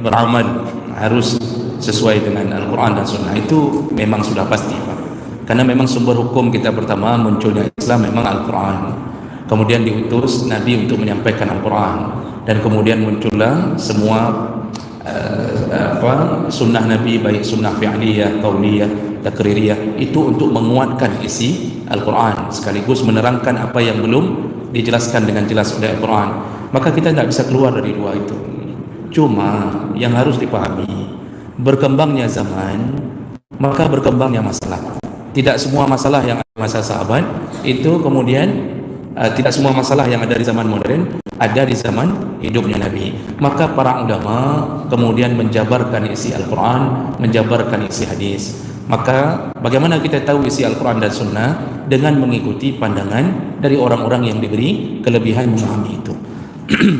beramal harus sesuai dengan Al-Quran dan Sunnah, itu memang sudah pasti, Pak. Karena memang sumber hukum kita pertama munculnya Islam memang Al-Quran, kemudian diutus Nabi untuk menyampaikan Al-Quran, dan kemudian muncullah semua sunnah Nabi, baik sunnah fi'liyah, qauliyah, takririyah, itu untuk menguatkan isi Al-Quran sekaligus menerangkan apa yang belum dijelaskan dengan jelas oleh Al-Quran. Maka kita tidak bisa keluar dari dua itu. Cuma yang harus dipahami, berkembangnya zaman maka berkembangnya masalah. Tidak semua masalah yang ada masa sahabat itu kemudian tidak semua masalah yang ada di zaman modern ada di zaman hidupnya Nabi. Maka para ulama kemudian menjabarkan isi Al-Quran, menjabarkan isi hadis. Maka bagaimana kita tahu isi Al-Quran dan Sunnah? Dengan mengikuti pandangan dari orang-orang yang diberi kelebihan memahami itu.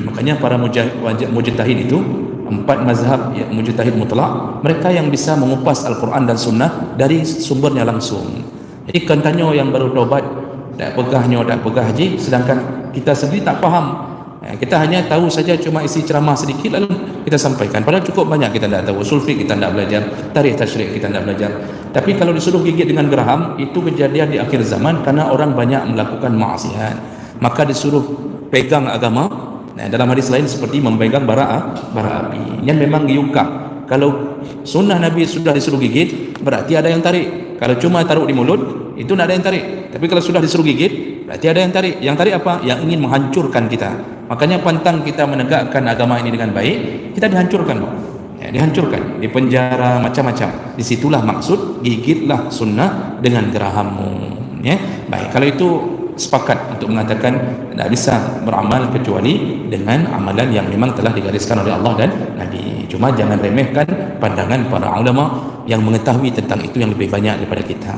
Makanya para mujtahid itu, 4 mazhab ya, mujtahid mutlak, mereka yang bisa mengupas Al-Quran dan Sunnah dari sumbernya langsung. Jadi katanya yang baru tobat tak pegah haji, sedangkan kita sendiri tak faham. Kita hanya tahu saja cuma isi ceramah sedikit lalu kita sampaikan, padahal cukup banyak kita tidak tahu. Usul fiqh kita tidak belajar, tarikh tasyrik kita tidak belajar. Tapi kalau disuruh gigit dengan geraham, itu kejadian di akhir zaman karena orang banyak melakukan maksiat, maka disuruh pegang agama. Nah, dalam hadis lain seperti memegang bara api yang memang diungkap. Kalau sunnah Nabi sudah disuruh gigit, berarti ada yang tarik. Kalau cuma taruh di mulut, itu tidak ada yang tarik. Tapi kalau sudah disuruh gigit, berarti ada yang tarik. Yang tarik apa? Yang ingin menghancurkan kita. Makanya pantang kita menegakkan agama ini dengan baik, kita dihancurkan, ya, dihancurkan, dipenjara macam-macam. Disitulah maksud gigitlah sunnah dengan gerahammu. Ya, baik. Kalau itu sepakat untuk mengatakan tidak bisa beramal kecuali dengan amalan yang memang telah digariskan oleh Allah dan Nabi. Cuma jangan remehkan pandangan para ulama yang mengetahui tentang itu yang lebih banyak daripada kita.